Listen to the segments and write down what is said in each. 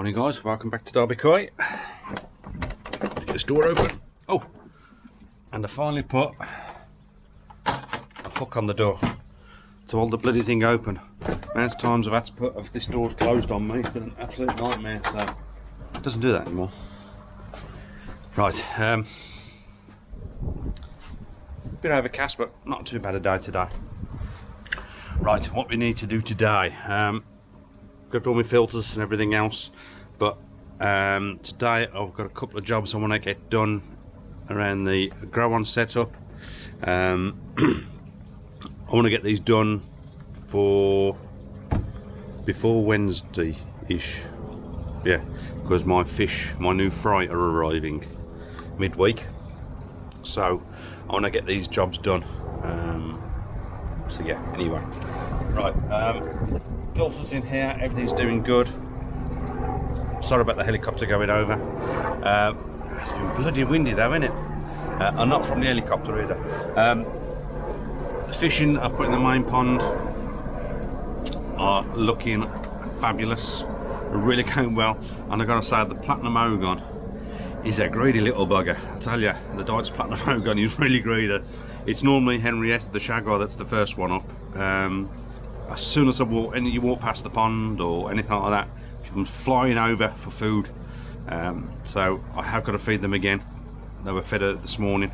Morning guys, welcome back to Derby Koi. Get this door open. Oh, and I finally put a hook on the door to hold the bloody thing open. Amount of times I've had to put if this door's closed on me, it's been an absolute nightmare, so it doesn't do that anymore. Right, bit overcast but not too bad a day today. Right, what we need to do today, got all my filters and everything else, but today I've got a couple of jobs I want to get done around the grow on setup. I want to get these done for before Wednesday-ish, yeah, because my new fry are arriving midweek, so I want to get these jobs done. So yeah, anyway, right, filters in here, everything's doing good. Sorry about the helicopter going over. It's been bloody windy though, isn't it? I'm not from the helicopter either. The fishing I put in the main pond are looking fabulous, really going well, and I've got to say the platinum ogon is a greedy little bugger. I tell you, the Deutz platinum ogon is really greedy. It's normally Henrietta the shaggar that's the first one up. As soon as you walk past the pond or anything like that, she comes flying over for food. So I have got to feed them again. They were fed this morning,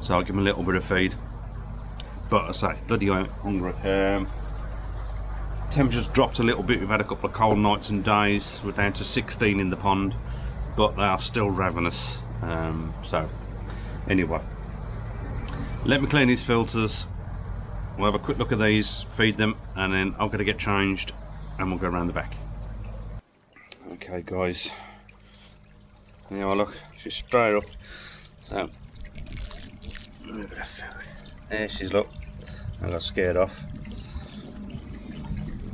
so I'll give them a little bit of feed. But I say, bloody hungry. Temperature's dropped a little bit. We've had a couple of cold nights and days. We're down to 16 in the pond, but they are still ravenous. So anyway, let me clean these filters. We'll have a quick look at these, feed them, and then I'm going to get changed and we'll go around the back. Okay guys, now look, she's straight up. So there she's, look, I got scared off.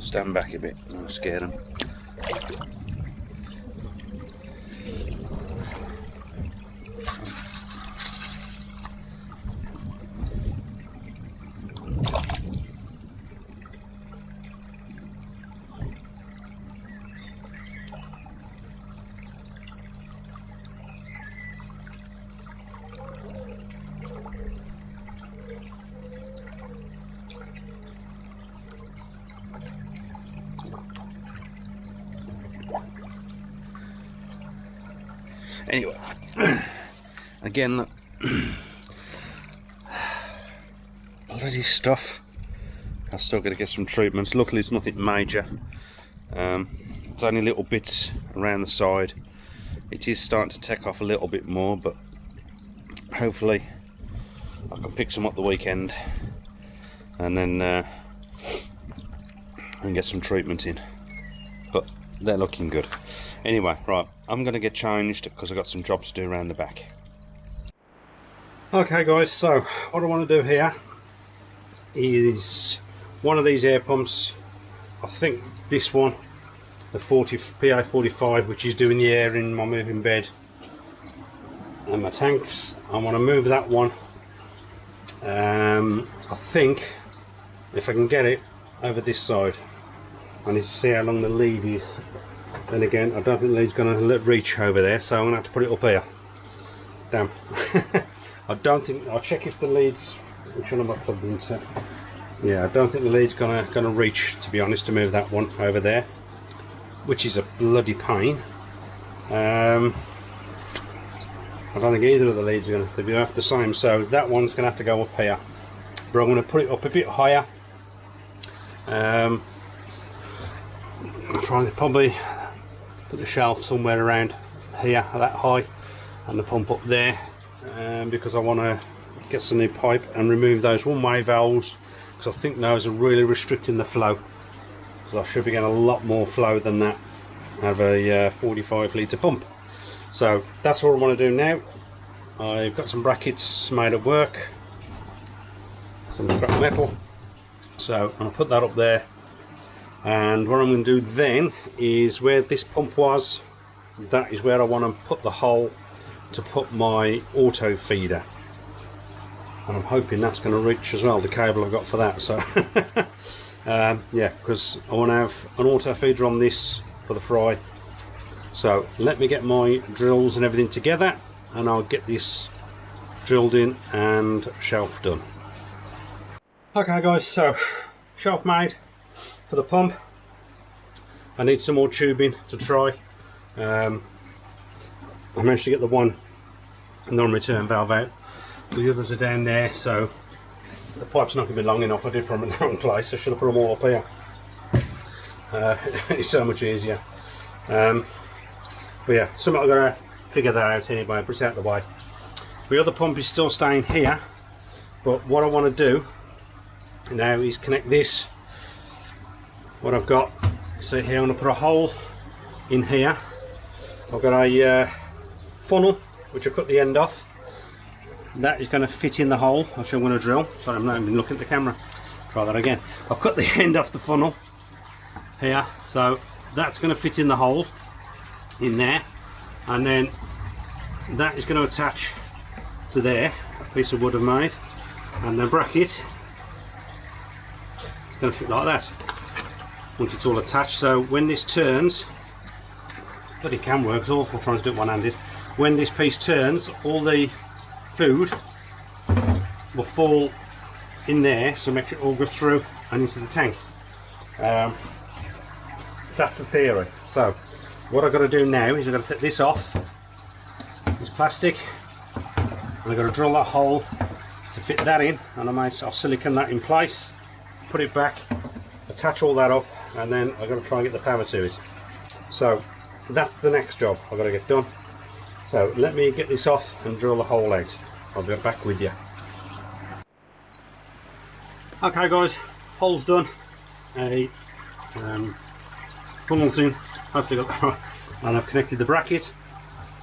Stand back a bit, I'm scared them. Anyway, again, look, bloody stuff. I've still got to get some treatments. Luckily it's nothing major. It's only little bits around the side. It is starting to take off a little bit more, but hopefully I can pick some up the weekend and then and get some treatment in. But they're looking good. Anyway, right, I'm going to get changed because I've got some jobs to do around the back. Okay guys, so what I want to do here is one of these air pumps. I think this one, the PA45, which is doing the air in my moving bed and my tanks. I want to move that one. I think if I can get it over this side. I need to see how long the lead is. Then again, I don't think the lead's going to reach over there, so I'm going to have to put it up here. Damn. I don't think, I'll check if the lead's, which one am I plugged into? Yeah, I don't think the lead's going to reach, to be honest, to move that one over there, which is a bloody pain. I don't think either of the leads are going to be the same, so that one's going to have to go up here. But I'm going to put it up a bit higher. I'm trying to probably put the shelf somewhere around here, that high, and the pump up there, because I want to get some new pipe and remove those one-way valves, because I think those are really restricting the flow, because I should be getting a lot more flow than that out of a 45 litre pump. So that's what I want to do now. I've got some brackets made at work, some scrap metal, so I'll put that up there. And what I'm going to do then is where this pump was, that is where I want to put the hole to put my auto feeder. And I'm hoping that's going to reach as well, the cable I've got for that. So yeah, because I want to have an auto feeder on this for the fry, So let me get my drills and everything together, and I'll get this drilled in and shelf done. Okay guys, so shelf made for the pump. I need some more tubing to try. I managed to get the one non-return valve out. The others are down there, so the pipe's not going to be long enough. I did put them in the wrong place. I should have put them all up here. It's so much easier. But yeah, something I've got to figure that out anyway, but it's out of the way. The other pump is still staying here, but what I want to do now is connect this. What I've got, see here, I'm going to put a hole in here. I've got a funnel which I cut the end off. That is going to fit in the hole, which I'm going to drill. Sorry, I'm not even looking at the camera. Try that again. I've cut the end off the funnel here, so that's going to fit in the hole in there, and then that is going to attach to there, a piece of wood I've made, and the bracket is going to fit like that once it's all attached. So when this turns, bloody camera works awful trying to do it one-handed. When this piece turns, all the food will fall in there, so make sure it all goes through and into the tank. That's the theory. So what I've got to do now is I've got to take this off, this plastic, and I've got to drill that hole to fit that in, and I'll silicone that in place, put it back, attach all that up, and then I've got to try and get the power to it. So that's the next job I've got to get done. So let me get this off and drill the hole out. I'll be back with you. Okay guys, hole's done. Funnel's in, hopefully got that right. And I've connected the bracket.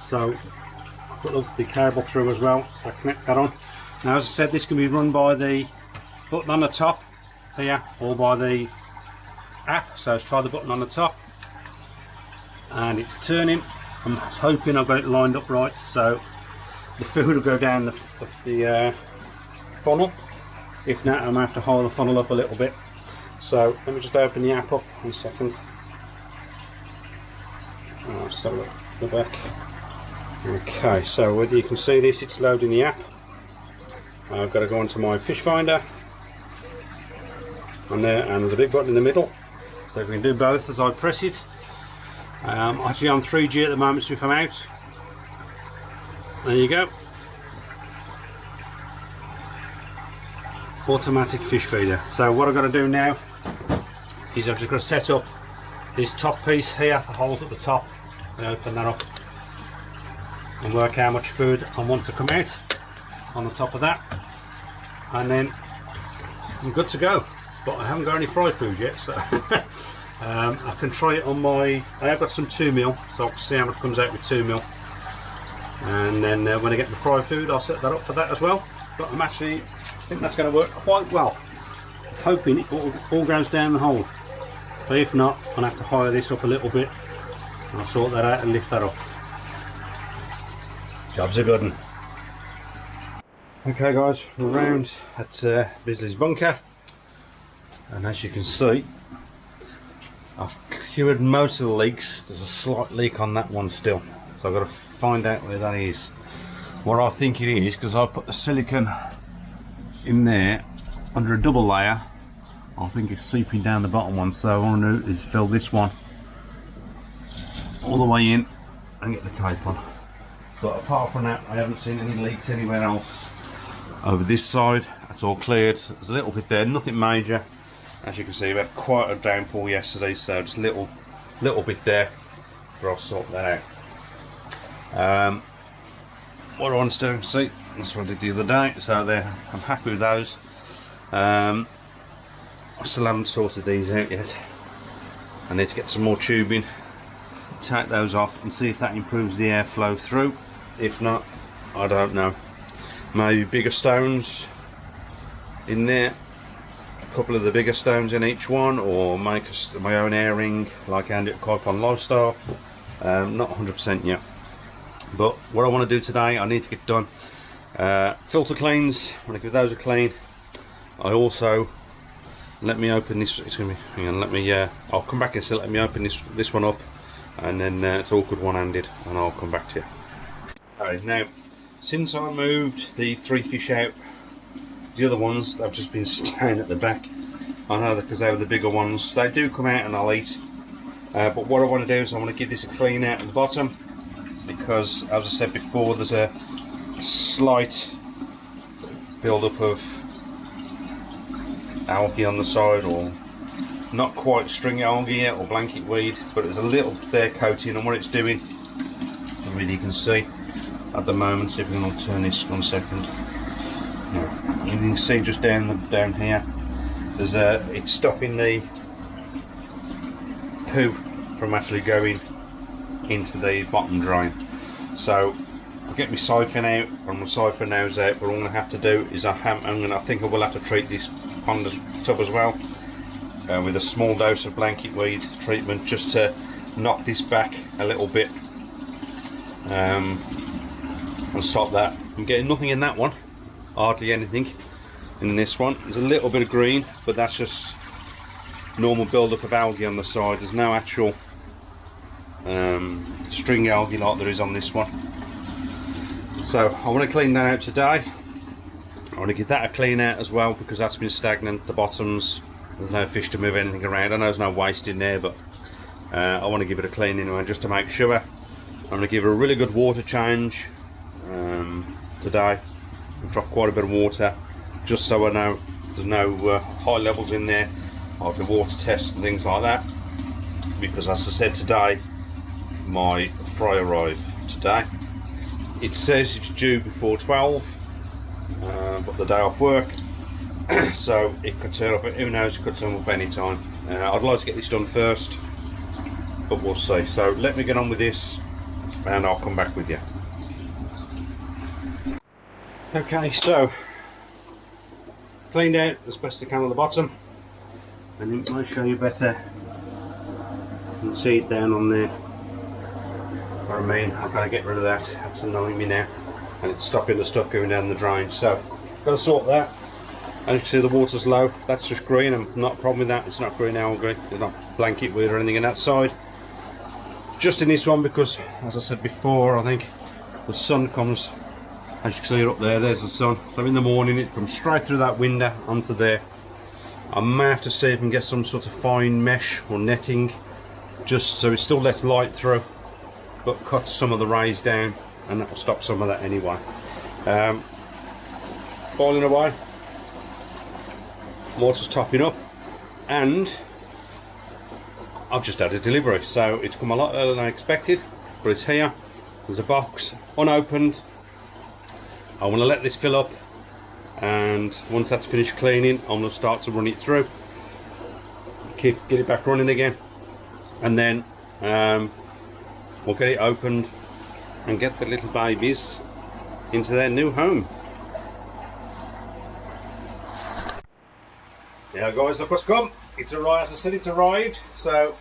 So I've put the cable through as well, so I connect that on. Now as I said, this can be run by the button on the top here, or by the app. So let's try the button on the top. And it's turning. I'm hoping I've got it lined up right, so the food will go down the funnel. If not, I might have to hold the funnel up a little bit. So let me just open the app up in a second. I'll just have a look at the back. Okay, so whether you can see this, it's loading the app. I've got to go onto my fish finder. And there's a big button in the middle. So if we can do both as I press it. Actually on 3G at the moment, so if I'm out, there you go, automatic fish feeder. So what I've got to do now is I've just got to set up this top piece here, the holes at the top, and open that up and work how much food I want to come out on the top of that, and then I'm good to go. But I haven't got any fried food yet, so I can try it on my, I have got some 2mm, so I'll see how much comes out with 2mm, and then when I get the fried food I'll set that up for that as well. But I think that's going to work quite well. I'm hoping it all goes down the hole, but if not, I'll have to hire this up a little bit and I'll sort that out and lift that up. Job's a good one. Okay guys, we're around at Bisley's bunker, and as you can see, I've cured most of the leaks. There's a slight leak on that one still, so I've got to find out where that is. What I think it is, because I put the silicone in there under a double layer, I think it's seeping down the bottom one, so what I want to do is fill this one all the way in and get the tape on. But apart from that, I haven't seen any leaks anywhere else. Over this side, that's all cleared. There's a little bit there, nothing major. As you can see, we had quite a downpour yesterday, so just a little bit there, but I'll sort that out. What I want to do, see, that's what I did the other day, so there, I'm happy with those. I still haven't sorted these out yet. I need to get some more tubing, take those off and see if that improves the airflow through. If not, I don't know. Maybe bigger stones in there, a couple of the bigger stones in each one, or make my own airing like I did at Kaipon Lifestyle. Not 100% yet, but what I want to do today, I need to get done filter cleans. When I give those a clean, I also, let me open this, it's gonna be, hang on, let me I'll come back and say let me open this one up and then it's all good one-handed, and I'll come back to you. Alright, now since I moved the 3 fish out, the other ones they've just been staying at the back. I know that because they were the bigger ones. They do come out and I'll eat, but what I want to do is I want to give this a clean out at the bottom, because as I said before, there's a slight build-up of algae on the side, or not quite string algae yet, or blanket weed, but there's a little there coating, and what it's doing, really you can see at the moment. See if we can turn this 1 second. Yeah. You can see just down here, there's it's stopping the poo from actually going into the bottom drain. So I'll get my siphon out, and my siphon now's out, but all I'm going to have to do is I think I will have to treat this pond tub as well with a small dose of blanket weed treatment, just to knock this back a little bit and stop that. I'm getting nothing in that one, hardly anything in this one. There's a little bit of green, but that's just normal build-up of algae on the side. There's no actual string algae like there is on this one. So I want to clean that out today. I want to give that a clean out as well, because that's been stagnant. The bottoms, there's no fish to move anything around. I know there's no waste in there, but I want to give it a clean anyway, just to make sure. I'm going to give it a really good water change today. I'll drop quite a bit of water, just so I know there's no high levels in there. I'll do water tests and things like that, because as I said today, my fry arrived today. It says it's due before 12, but the day off work, so it could turn up, who knows, it could turn up any time. I'd like to get this done first, but we'll see. So let me get on with this and I'll come back with you. Okay, so cleaned out as best I can on the bottom, and it might show you better. You can see it down on there. What I mean, I've got to get rid of that. That's annoying me now, and it's stopping the stuff going down the drain. So got to sort that. As you can see, the water's low. That's just green. I'm not a problem with that. It's not green algae. There's not blanket weed or anything in that side. Just in this one, because as I said before, I think the sun comes, as you can see up there, there's the sun. So in the morning it comes straight through that window onto there. I may have to see if I can get some sort of fine mesh or netting, just so it still lets light through, but cuts some of the rays down, and that will stop some of that anyway. Boiling away, water's topping up, and I've just had a delivery, so it's come a lot earlier than I expected, but it's here. There's a box unopened. I want to let this fill up, and once that's finished cleaning, I'm going to start to run it through, get it back running again, and then we'll get it opened and get the little babies into their new home. Yeah guys, look what's come. It's arrived, as I said, it's arrived, so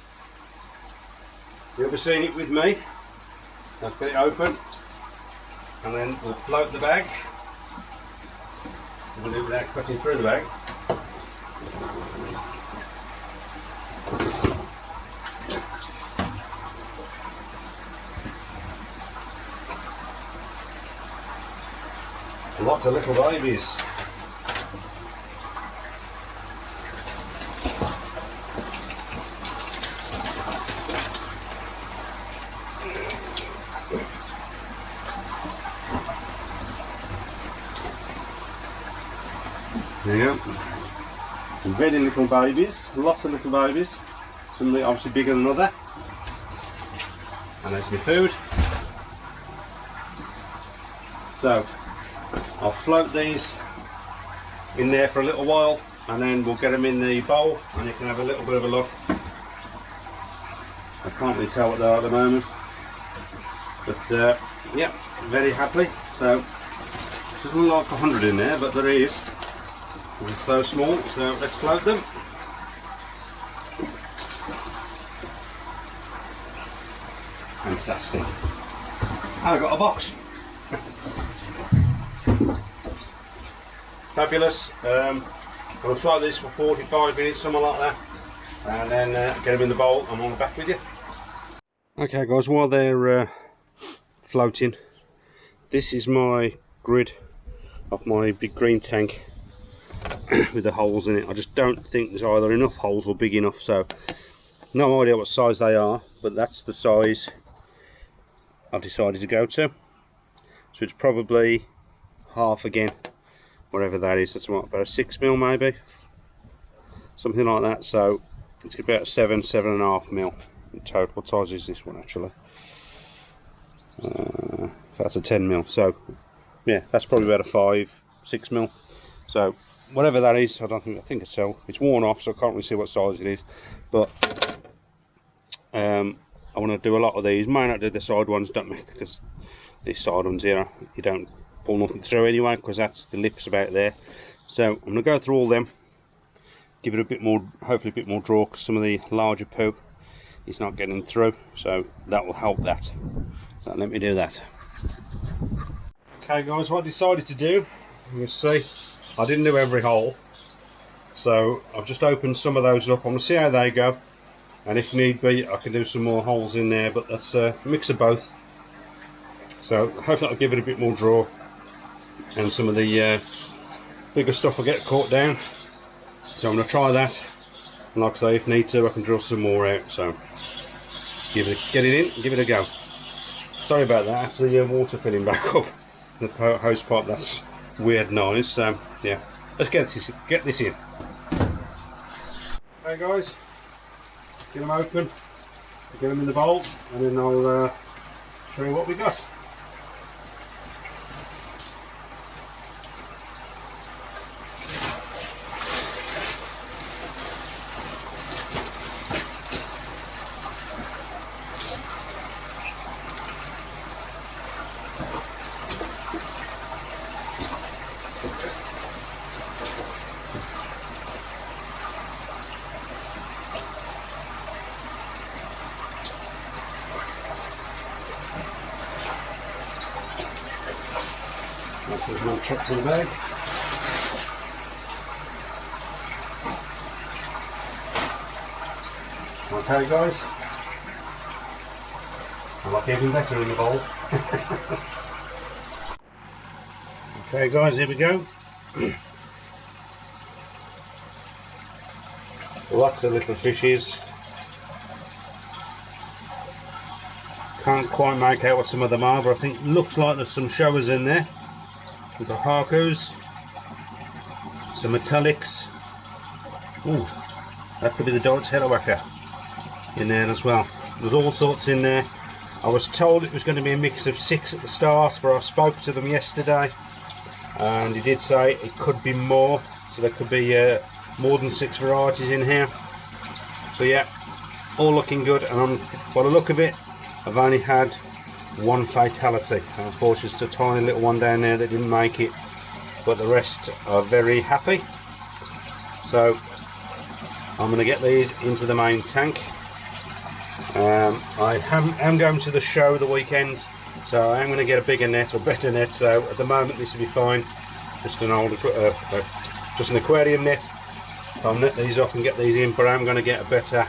you'll be seeing it with me. Let's get it open, and then we'll float the bag. We'll do it without cutting through the bag. Lots of little babies. There you go. Very little babies, lots of little babies. Some obviously bigger than other. And there's my food. So I'll float these in there for a little while, and then we'll get them in the bowl, and you can have a little bit of a look. I can't really tell what they are at the moment, but yeah, very happily. So there's not like 100 in there, but there is. They're so small, so let's float them. Fantastic. I've got a box. Fabulous. I'll float this for 45 minutes, something like that, and then get them in the bowl, and I'll be back with you. Okay guys, while they're floating, this is my grid of my big green tank with the holes in it. I just don't think there's either enough holes or big enough, so no idea what size they are, but that's the size I've decided to go to. So it's probably half again, whatever that is. That's what, about a 6mm maybe, something like that. So it's about 7.5 mil in total. What size is this one actually? That's a 10mm. So yeah, that's probably about a 5-6 mil. So whatever that is, I think it's worn off, so I can't really see what size it is. But I want to do a lot of these. May not do the side ones, don't make, because these side ones here, you don't pull nothing through anyway, because that's the lips about there. So I'm going to go through all them, give it a bit more, hopefully a bit more draw, because some of the larger poo is not getting through, so that will help that. So let me do that. Okay guys, what I decided to do, you can see I didn't do every hole, so I've just opened some of those up. I'm going to see how they go, and if need be I can do some more holes in there, but that's a mix of both. So hopefully that'll give it a bit more draw, and some of the bigger stuff will get caught down. So I'm going to try that, and like I say, if need to I can drill some more out. So get it in, give it a go. Sorry about that, that's the water filling back up the hose pipe. That's weird noise. So yeah, let's get this in. Okay guys, get them open, get them in the bowl, and then I'll show you what we got. There's more trucks in the bag. Okay guys, I like even better in the bowl. Okay guys, here we go. Lots of little fishes. Can't quite make out what some of them are, but I think it looks like there's some showers in there. We've got harkus, some metallics. Ooh, that could be the Dodge Hellawacker in there as well. There's all sorts in there. I was told it was going to be a mix of 6 at the start, but I spoke to them yesterday and he did say it could be more, so there could be more than 6 varieties in here. So yeah, all looking good, and by the look of it I've only had one fatality. Unfortunately, it's a tiny little one down there that didn't make it, but the rest are very happy. So I'm going to get these into the main tank. I am going to the show the weekend, so I'm going to get a bigger net or better net. So at the moment this will be fine, just an old just an aquarium net. I'll net these off and get these in, but I'm going to get a better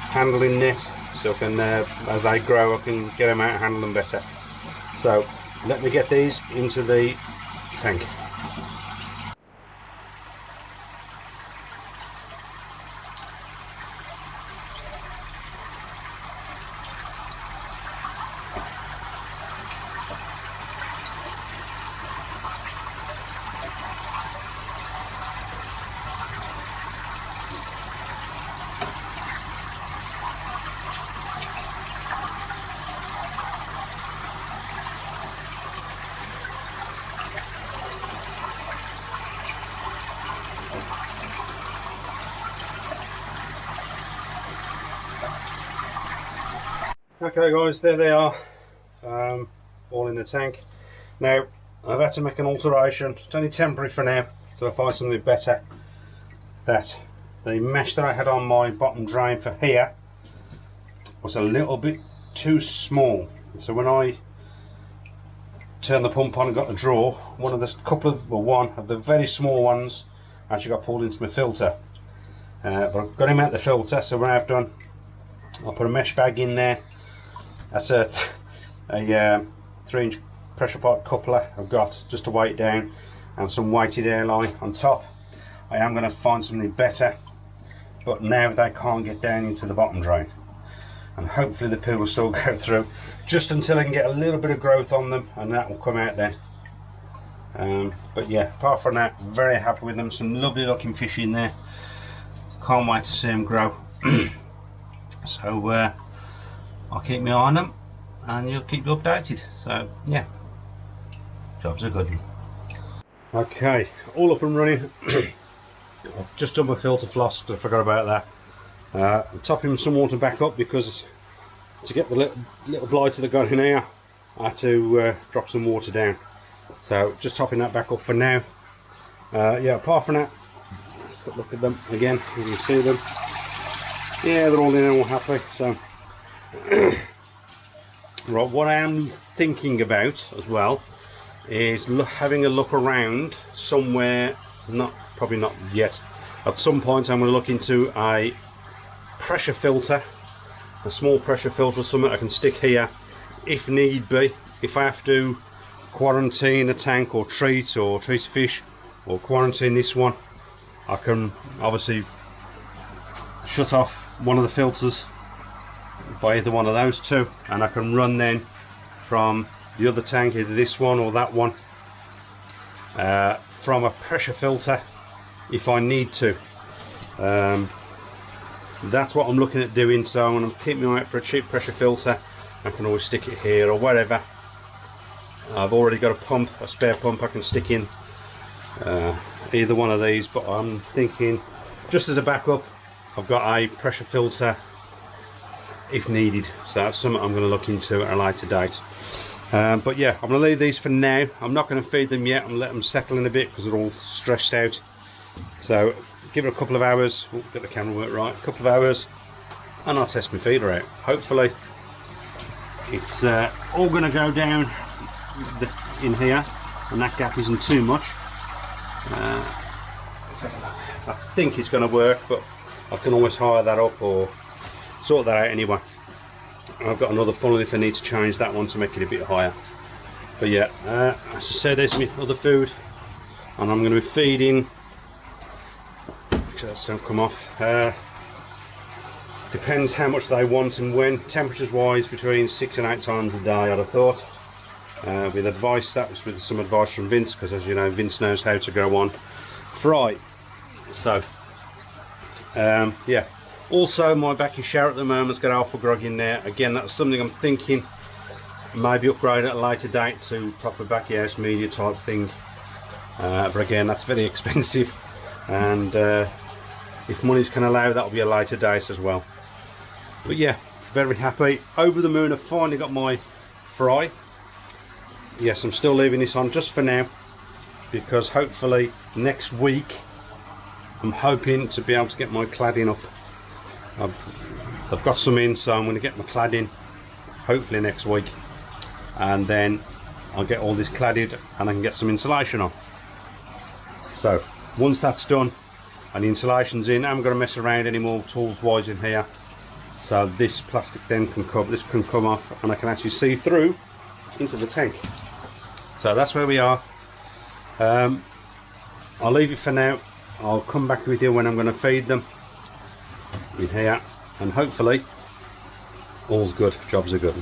handling net, so I can, as they grow, I can get them out and handle them better. So let me get these into the tank. Okay guys, there they are, all in the tank. Now I've had to make an alteration. It's only temporary for now, so I find something better. That the mesh that I had on my bottom drain for here was a little bit too small, so when I turned the pump on and got the draw, one of the very small ones actually got pulled into my filter. But I've got him out the filter, so what I've done, I'll put a mesh bag in there. That's a 3-inch pressure pot coupler I've got just to weigh it down, and some weighted airline on top. I am going to find something better, but now they can't get down into the bottom drain, and hopefully the poo will still go through just until I can get a little bit of growth on them, and that will come out then. But yeah, apart from that, very happy with them. Some lovely looking fish in there. Can't wait to see them grow. So I'll keep my eye on them and you'll keep you updated. So yeah, job's a good one. Okay, all up and running. I've just done my filter floss, I forgot about that. I'm topping some water back up because to get the little blighter that got in here, I had to drop some water down. So just topping that back up for now. Yeah, apart from that, quick look at them again, you can see them. Yeah, they're all in and all happy. So right, what I am thinking about as well is having a look around somewhere, probably not yet. At some point I'm going to look into a pressure filter, a small pressure filter, something I can stick here if need be. If I have to quarantine a tank or treat fish, or quarantine this one, I can obviously shut off one of the filters by either one of those two, and I can run then from the other tank, either this one or that one, from a pressure filter if I need to. That's what I'm looking at doing. So I'm going to keep my eye out for a cheap pressure filter. I can always stick it here or wherever. I've already got a pump, a spare pump I can stick in either one of these, but I'm thinking just as a backup I've got a pressure filter if needed. So that's something I'm going to look into at a later date. But yeah, I'm going to leave these for now. I'm not going to feed them yet. I'm going to let them settle in a bit because they're all stressed out. So give it a couple of hours. Oh, get the camera work right. A couple of hours and I'll test my feeder out. Hopefully it's all going to go down in here and that gap isn't too much. I think it's going to work, but I can always hire that up or sort that out anyway. I've got another funnel if I need to change that one to make it a bit higher. But yeah, as I said, there's my other food, and I'm going to be feeding. Just don't come off. Depends how much they want and when. Temperatures wise, between 6 and 8 times a day, I'd have thought. With advice, that was with some advice from Vince, because as you know, Vince knows how to go on fry. So yeah, also my backy shower at the moment's got alpha grog in there. Again, that's something I'm thinking maybe upgrade at a later date to proper backy house media type thing, but again that's very expensive, and if monies can allow, that'll be a later date as well. But yeah, very happy, over the moon. I've finally got my fry. Yes, I'm still leaving this on just for now, because hopefully next week I'm hoping to be able to get my cladding up. I've got some in, so I'm going to get my cladding hopefully next week, and then I'll get all this cladded and I can get some insulation on. So once that's done and the insulation's in, I'm going to mess around anymore tools wise in here. So this plastic then can come off and I can actually see through into the tank. So that's where we are. I'll leave it for now. I'll come back with you when I'm going to feed them in here, and hopefully all's good, jobs are good.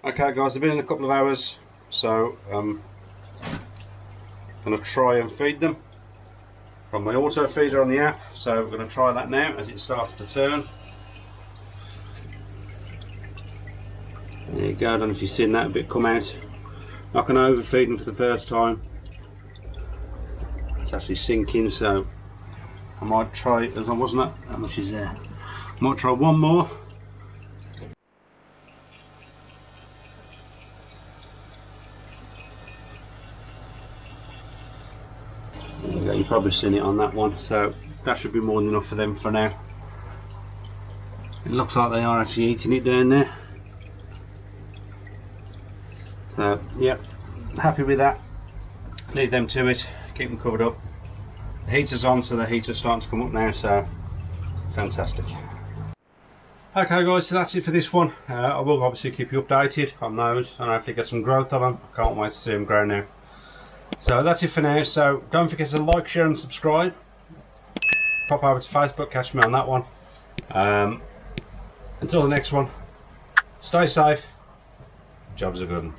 Okay guys, they've been in a couple of hours, so I'm going to try and feed them from my auto feeder on the app. So we're going to try that now as it starts to turn. There you go, I don't know if you've seen that bit come out. Not going to overfeed them for the first time. It's actually sinking, so I might try, as I wasn't at, how much is there? I might try one more. There you go, you've probably seen it on that one, so that should be more than enough for them for now. It looks like they are actually eating it down there. So yeah, happy with that. Leave them to it, keep them covered up. The heater's on, so the heater's starting to come up now, so fantastic. Okay guys, so that's it for this one. I will obviously keep you updated on those and hopefully get some growth on them. I can't wait to see them grow now. So that's it for now, so don't forget to like, share and subscribe. Pop over to Facebook, catch me on that one. Until the next one, stay safe, jobs are good.